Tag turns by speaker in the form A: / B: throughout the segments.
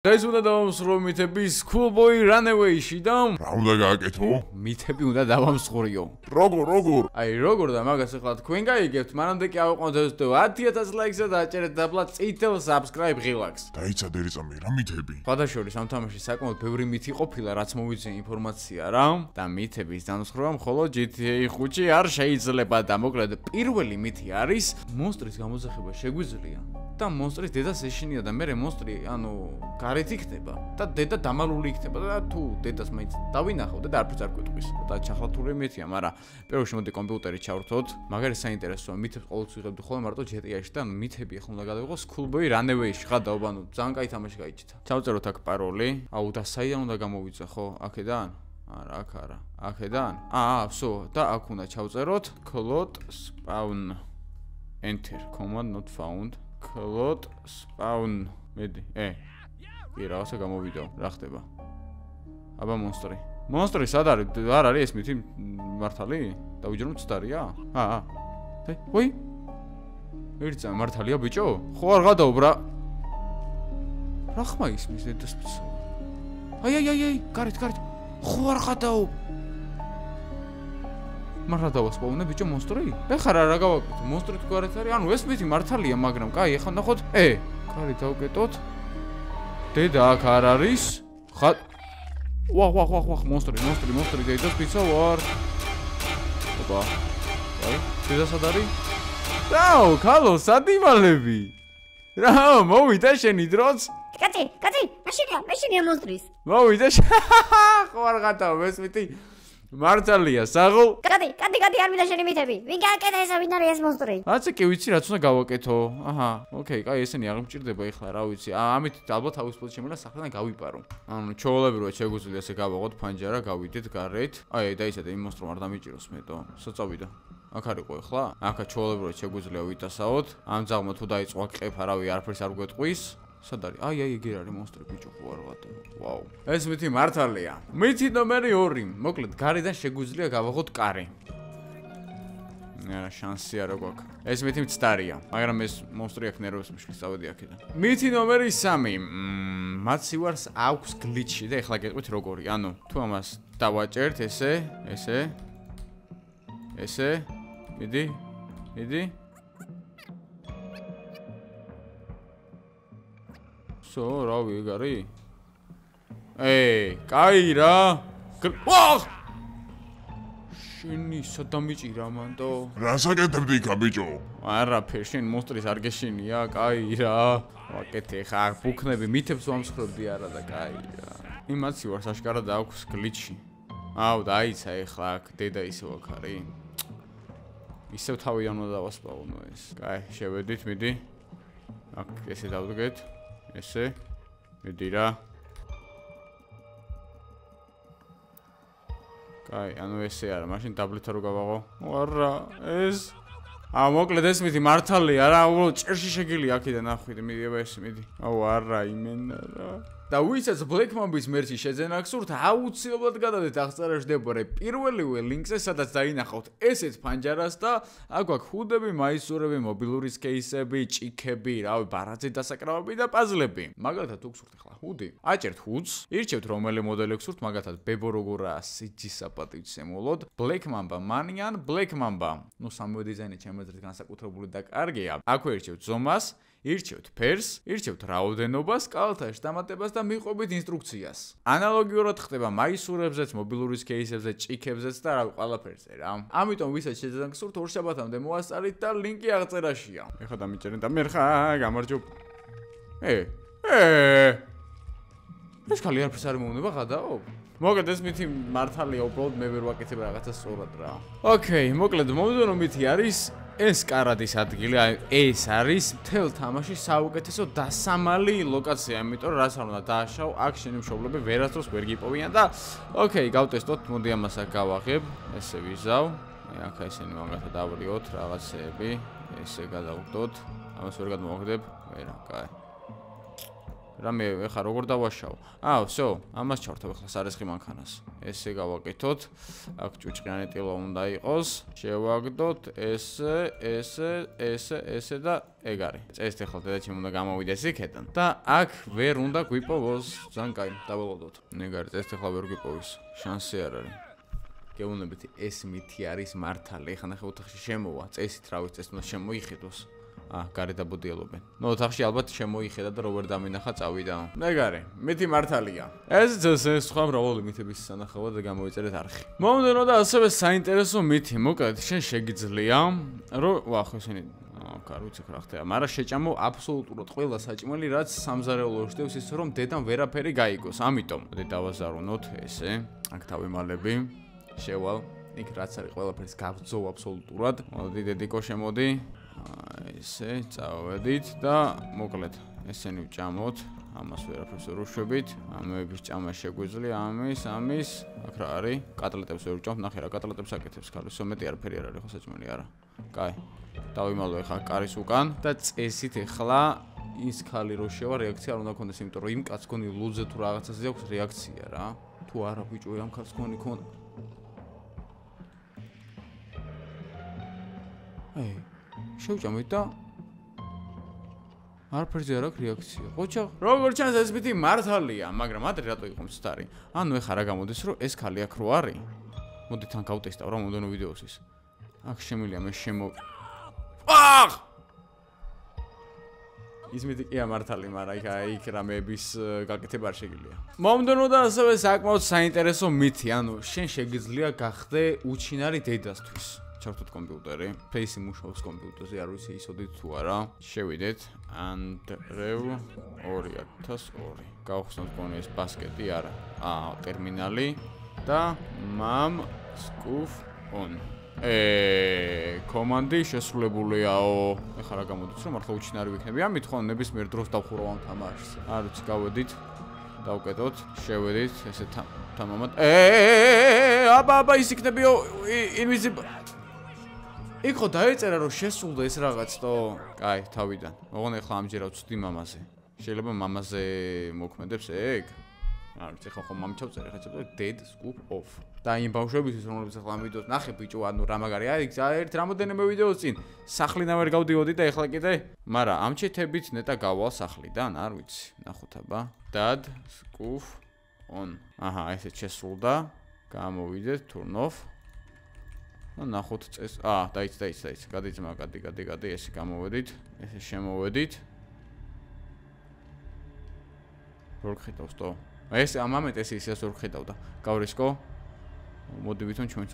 A: Guys, უნდა დავამსხურო მითების Schoolboy Runaway-ში და
B: რა უნდა გააკეთო?
A: მითები უნდა დავამსხურიო.
B: როგორ?
A: აი, როგორ და მაგას ახლა თქვენ გაიგებთ, მანამდე კი ავიყვანოთ 10,000 ლაიქს და დააჭერეთ დაბლა წითელ subscribe ღილაკს.
B: დაიცადე რიწამი რა მითები?
A: სხვადასხვა ამ თამაში საკმაოდ ბევრი მითი ყოფილა, რაც მოვიძიე ინფორმაცია რა და მითების დამსხვრევა მხოლოდ GTA 5-ში არ შეიძლება და მოკლედ პირველი მითი არის მონსტრის გამოძახება შეგვიძლია. და მონსტრის დედა ეშინია და მე მონსტრი, ანუ გარეთ იქნება და დედა დამალული იქნება და თუ დედას მაინც დავინახავ და არაფერს არ გვეტყვის. და ჩახლათური მითია, მაგრამ პირველში მოდი კომპიუტერი ჩავრთოთ. მაგარი საინტერესოა, მითებს ყოველთვის ვიღებდი ხოლმე მარტო GTA-ში და მითები ახლა უნდა გადავიღო Schoolboy Runaway-ში. ხადაობ, ანუ ძალიან კაი თამაში გაიჩიტა. ჩავწეროთ აქ პაროლი. აუ და საიდან უნდა გამოვიწე ხო? აქედან? არა, აქ არა. აქედან? ვსო, და აქ უნდა ჩავწეროთ clone spawn enter command not found. Clone spawn მედი კი რაღაცა გამოვიდეო რა ხდება აბა მონსტრი სად არის არ არის ეს მითი მართალი დავიჯეროთ ცდარია ვაი ერთსა მართალია ბიჭო ხო არ გადაობ რა ხმა ისმის ეს აი გარეთ ხო არ გადაობ მართლა დავასპავნე ბიჭო მონსტრი? ეხლა რა გავაკეთო? მონსტრი თუ გარეთ არის? ანუ ეს მითი მართალია, მაგრამ კაი, ეხლა ნახოთ. კარი დავკეტოთ. დედა აქ არ არის. ვახ, მონსტრი, დედას პიცა ვარ. ოპა. აი, დედა სად არის? რაო, ქალო, სად იმალები? რა, მოვიდა შენი დროც?
C: კაცი, მაშინია მონსტრის.
A: მოვიდა. ხო არ გადავა ეს მითი. მართალია, საღო?
C: კადი, არ მინდა შენი მითები. ვინ გააკეთა ესა, ვინ არის ეს მონსტრი?
A: ასე კი ვიცი, რაც უნდა გავაკეთო. ოკეი, კაი, ესენი აღარ მჭირდება ეხლა, რა ვიცი. ამით ალბათ თავისუფლად შემიძლია საქმე გავიპარო. ანუ ჩაოლებრივად შეგვიძლია ესე გავაღოთ ფანჯარა, გავიდეთ გარეთ. აი, დაიცადე იმ მონსტრომ არ დამიჭიროს მეტო. საწავიდა. აქ არისო ეხლა? აქა ჩაოლებრივად შეგვიძლია ვიტასაოთ. ამ ძაღლმა თუ დაიწყო ყეფა, რავი, არაფერს არ გვეტყვის. სად არის? აი, ეგ არის მონსტრი ბიჭო, ხო არ ვატო. ვაუ. ეს მითი მართალია. მითი ნომერი 2. მოკლედ, გარედან შეგვიძლია გავაღოთ კარი. არა, შანსი არა გვაქვს. ეს მითი მცდარია, მაგრამ ეს მონსტრი აქ ნერვებს მიშლის წავედი აქედან. მითი ნომერი 3. მაცივარს აქვს გლიჩი და ეხლა გეტყვით როგორი. ანუ, თუ ამას დავაჭერთ ესე. მიდი. სო, რავი, ეგ არის? კაი რა. ვახ! შენი სადამიჭირა მანდო.
B: რას აკეთებდი იქა ბიჭო?
A: არაფერ, შენ მონსტრის არ გეშინია, კაი რა. ვაკეთე ხა, ბუქნები მითებს ვამსხვრევდი არა და კაი რა. იმაცი ვარ საშკარად აქვს გლიჩი. აუ, დაიცა ეხლა აქ დედა ისევ აქ არის. ისევ თავიდან უნდა დავასპავნო ეს. კაი, შევედით, მიდი. აქ ესე დავდგეთ. ესე. მიდი რა. კაი, ანუ ესე არა, მაშინ დაბლეთა რო გავაღო. არა, ეს. მოკლედ ეს მითი მართალია რა, უბრალოდ ჭერში შეგილი აქედან ახვიდე, მიდი. აუ არა, იმენა რა. და ვისაც Black Mamba-ის მერჩი შეძენა გსურთ, აუცილებლად გადადეთ აღწერაში პირველივე ლინკზე, სადაც დაინახავთ ესეთ ფანჯარას და აქ გვაქვს ჰუდები, მაისურები, მობილურის კეისები, ჭიქები, რავი, ბარაძე დასაკრავები და პაზლები. მაგალითად, თუ გსურთ ახლა ჰუდი, აჭერთ ჰუდს, ირჩევთ რომელი მოდელი გსურთ, მაგალითად, ბებო როგორაა CG საპატივ შემოვლოდ, Black Mamba Manian, Black Mamba. ნუ სამივე დიზაინი ჩემი აზრით განსაკუთრებული და კარგია. აქვე ირჩევთ ზომას, ირჩევთ ფერს, ირჩევთ რაოდენობას, კალათაში დამატებას და მიყვებით ინსტრუქციას. ანალოგიურად ხდება მაისურებზეც, მობილურის კეისებზე, ჭიქებზეც და რავი, ყველაფერზე რა. ამიტომ ვისაც შეძლებთ გსურთ, ორშაბათამდე მოასწარით და ლინკი აღწერაშია. ეხლა დამიჭერენ და მე ხა გამარჯობ. ეს ხალი არაფერს არ მოუნება გადაობ. მოკლედ ეს მითი მართალია, უბრალოდ მე ვერ ვაკეთებ რაღაცა სწორად რა. ოკეი, მოკლედ მომდევნო მითი არის ეს კარადის ადგილი, ეს არის მთელ თამაში საუკეთესო დასამალი ლოკაცია, იმიტომ რაც არ უნდა დააშავ, აქ შენი მშობლები ვერასდროს ვერ გიპოვიან და ოკეი, გავტესტოთ, მოდი ამას აქ გავაღებ, ესე ვიზავ. აქ ესენი მაგათა დავრიოთ რაღაცეები, ესე გადავხდოთ. ამას ვერ გადმოვაგდებ, ვერა, კაი. რამე ეხა როგორ დავაშავ? Всё, ამას ჩავთავ ეხლა სარესხი მანქანას. ესე გავაკეთოთ. აქ ჭუჭყიანი ტილო უნდა იყოს. შევაგდოთ ესე და ეგ არის. წესით ეხლა დედაჩემ უნდა გამოვიდეს იქიდან და აქ ვერ უნდა გვიპოვოს. ძალიან კაი, დაველოდოთ. ეგ არის, წესით ეხლა ვერ გვიპოვის. შანსი არ არის. გეუბნებით ეს მითი არის მართალი. ეხლა ნახე ოთახში შემოვა. წესით რა ვიცი, ეს უნდა შემოიხედოს. გარე დაბოდიალობენ. ოთახში ალბათ შემოიხედა და როგორ დამინახა წავიდა. ეგ არის, მითი მართალია. ეს სხვა მრავალი მითების სანახავად გამოიწერეთ არხი. მომდენო და ასევე საინტერესო მითი. მოკლედ, შენ შეგიძლია, რომ ხო ესენი არ ვიცი რა ხდება, მაგრამ შეჭამო აბსოლუტურად ყველა საჭმელი, რაც სამზარეულოში ხდებს, ისე რომ დედამ ვერაფერი გაიგოს. ამიტომ, მოდი დავაზარუნოთ ესე. აქ დავიმალები. შევალ, იქ რაც არის ყველაფერს გავძოვ აბსოლუტურად. მოდი დედიკო შემოდი. ესე წავედით და მოკლედ ესენი ვჭამოთ. ამას ვერაფერს ვერ უშვებით. ამების ჭამა შეგვიძლია ამის. აქ რა არის? კატლეტებს ვერ ვჭამთ. ნახე რა კატლეტებს აკეთებს ქალის. სომეტი არაფერი არ არის ხო საჭმელი არა. კაი. დავიმალო ეხლა კარის უკან და წესით ეხლა ის ქალი რო შევა რეაქცია არ უნდა ქონდეს, იმიტომ რომ იმ კაცს გონი ლუძზე თუ რაღაცაზე აქვს რეაქცია რა. თუ არა ბიჭო, ამ ქალს გონი ქონდა. შევჭამეთ და არაფერზე არ აქვს რეაქცია. ყოჩა, როგორ ჩანს ეს მითი მართალია, მაგრამ ადრე რატო იყო მცდარი? ანუ ეხა რა გამოდის, რომ ეს ქალი აქ რო არის? მოდი თან გავტესტავ რა მომდენო ვიდეოსის. აქ შემილია მე ის მითი კი მართალი, მაგრამ იქ რამეების გაკეთება არ შეგიძლია. მომდენო და ასევე საკმაოდ საინტერესო მითი, ანუ შენ შეგიძლია გახდე უჩინარი დედასთვის. ჩავთოთ კომპიუტერი. ფეისი მუშაობს კომპიუტერზე, არ ვიცი ისოდით თუ არა. შევიდეთ Andrew 2002. გავხსნათ კონი ეს ბასკეტი, არა. ტერმინალი და mam scoof on. კომანდი შესრულებულიაო. ეხლა რა გამოდის, რომ მართლა უჩინარი ვიქნები? ამით ხო ნებისმიერ დროს დავხურავ ამ თამაშს. არ ვიცი, გავედით. დავკეტოთ, შევედით, ესე თამამად. აბა ის იქნებიო invisible. იქ ხო დაეწერა რომ შესულდა ეს რაღაცო. კაი, თავიდან. ოღონდ ეხლა ამჯერად ვწვდი მამაზე. შეიძლება მამაზე მოქმედებს ეგ? არ ვიცი, ხო მამი ჩავწერე, ხა dead scoop off. და იმ ბავშვებისთვის რომლებიც ახლა ამ ვიდეოს ნახე ბიჭო, ანუ რა მაგარი არის, ერთ რამოდენიმე ვიდეოს წინ სახლიდან ვერ გავდივოდი და ეხლა კიდე, მაგრამ ამ ჩეთებით ნეტა გავალ სახლიდან, არ ვიცი. ნახოთ აბა. Dad scoop on. ესე შესრულდა. გამოვიდეთ turn off. ნახოთ წეს. დაიც. გადიძმა, გადი, ესე გამოვედით. ესე შემოვედით. როგორ ხედავს თო? ეს ამ მომენტ ეს ისეს ვერ ხედავდა. გავრისკო. მოდი ვითომ ჩვენც.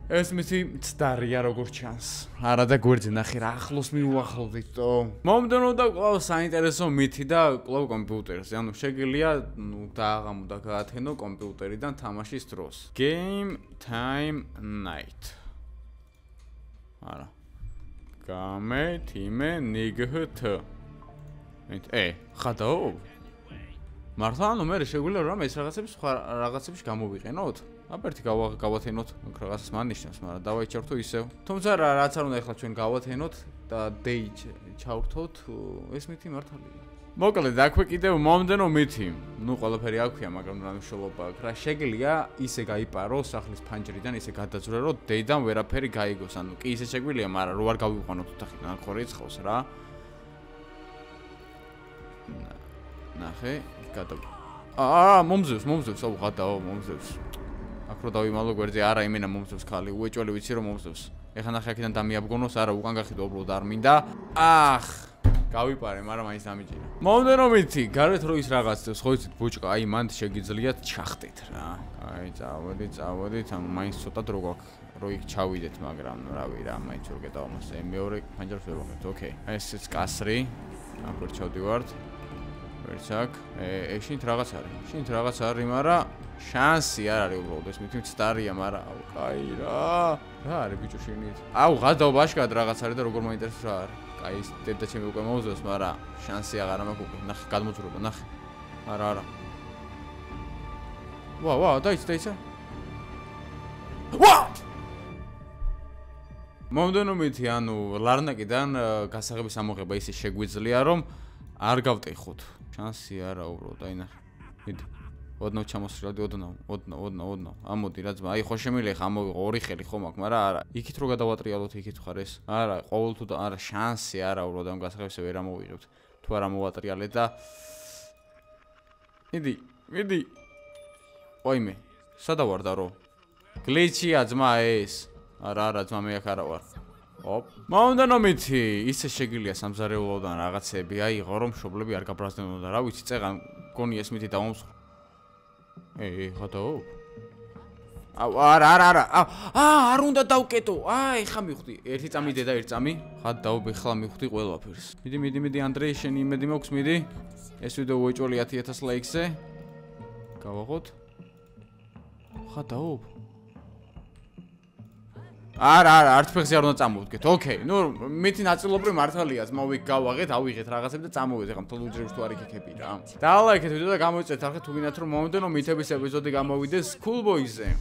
A: ეს მითი მცდარია როგორ ჩანს. არა და გვერდზე ნახე რა ახლოს მიუახლოვდით თო. მომდენო და კვლავ საინტერესო მითი და კვლავ კომპიუტერზე. ანუ შეგიძლია დააღამო და გაათენო კომპიუტერიდან თამაშის დროს. Game time night. არა. game time night. ხადაო? მართლა ანუ მე შეგვიძლია რომ ეს რაღაცებს გამოვიყენოთ? აბერტი გავათენოთ, რაღაცას მანიშნავს, მაგრამ დავაიჩართო ისევ. თუმცა რაც არ უნდა ეხლა ჩვენ გავათენოთ და day ჩავრთოთ, ეს მითი მართალია. მოკლედ, აქვე კიდევ მომდენო მითი. ყველაფერი აქვეა, მაგრამ რა მნიშვნელობა აქვს? რა შეგიძლია ისე გაიპარო სახლის ფანჯრიდან, ისე გადაძვრე, რომ დედამ ვერაფერი გაიგოს. ანუ კი ისე შეგვიძლია, მაგრამ რო არ გავიყვანოთ ოთახიდან, აქ ხო რიცხავს რა. ნახე, მომძევს, გადაო, მომძევს. აქ რო დავიმალო გვერდზე, არა იმენა მომძევს ხალი, უეჭველი ვიცი რომ მომძევს. ეხლა ნახე აქედან დამიაბგონოს, არა უკან გახიდო უბრალოდ არ მინდა. გავიპარე, მაგრამ მაინც დამიჭირა. მომდენო მითი, გარეთ რო ის რაღაცებს, ხო იცით ბუჭკა, აი მანდ შეგიძლიათ ჩახტეთ რა. აი წავედით, ანუ მაინც ცოტა დრო გვაქვს, რო იქ ჩავიდეთ, მაგრამ რავი რა, მაინც ვერ გეტავ ამას. მეორე ფანჯარს ვერ ვახერთ, ოკეი. ესეც კასრი. აქ ვერ ჩავდივართ. ვერც აქ. შინთ რაღაც არის, მაგრამ შანსი არ არის უბრალოდ ეს მითი მცდარია, მაგრამ კაი რა. რა არის ბიჭო შენით? ღადაო ბაშკად რაღაც არის და როგორ მაინტერესებს რა არის. კაი ის დედა ჩემი უკვე მოუძებს, მაგრამ შანსი აღარ მაქვს უკვე. ნახე, გადმოძვრება, ნახე. არა. დაიცა. მომდენო მითი, ანუ ლარნაკიდან გასაღების ამოღება ისე შეგვიძლია, რომ არ გავტეხოთ. შანსი არა უბრალოდ, აი ნახე. მიდი. ოდნავ ჩამოსრიალდი, ოდნავ. ამოდი რა ძმა, აი ხო შემიძლია ხა ამოვიღო ორი ხელი ხომ აქვს, მაგრამ არა. იქით რო გადავატრიალოთ, იქით ხარ ეს. არა, ყოველთვის არა შანსი არა უბრალოდ ამ გასაღებსა ვერ ამოვიღებთ. თუ არ ამოვატრიალეთ და მიდი. ოიმე, სადავარდა რო? გლიჩია ძმა ეს. არა ძმა მე აქ არა ვარ. ოპ. მომდენო მითი, ისე შეგილია სამზარეულოდან რაღაცები, აიღო რომ მშობლები არ გაბრაზდებოდა. რა ვიცი, წეღან გონი ეს მითი დავამსხვრ. ხათო? არა. არ უნდა დავკეტო. ეხა მივხვდი. ერთი წამი დედა, ერთი წამი. ხათ დავბეხლა მივხვდი ყველაფერს. მიდი, ანდრეი, შენი იმედი მაქვს, მიდი. ეს ვიდეო უეჭველი 10000 ლაიქზე. გავაღოთ. ხათო? არა, არც ფეხზე არ უნდა წამოვდგეთ. ოკეი, ნუ მითი ნაწილობრივ მართალია, მოვიგ გავაღეთ, ავიღეთ რაღაცები და წამოვიდეთ. ეხლა მთელ უჯრედს თუ არ იქიქები რა. დალაიქეთ ვიდეო და გამოიწვეთ არხე თუ გინდათ რომ მომდენო მითების ეპიზოდი გამოვიდეს Cool Boys-ზე.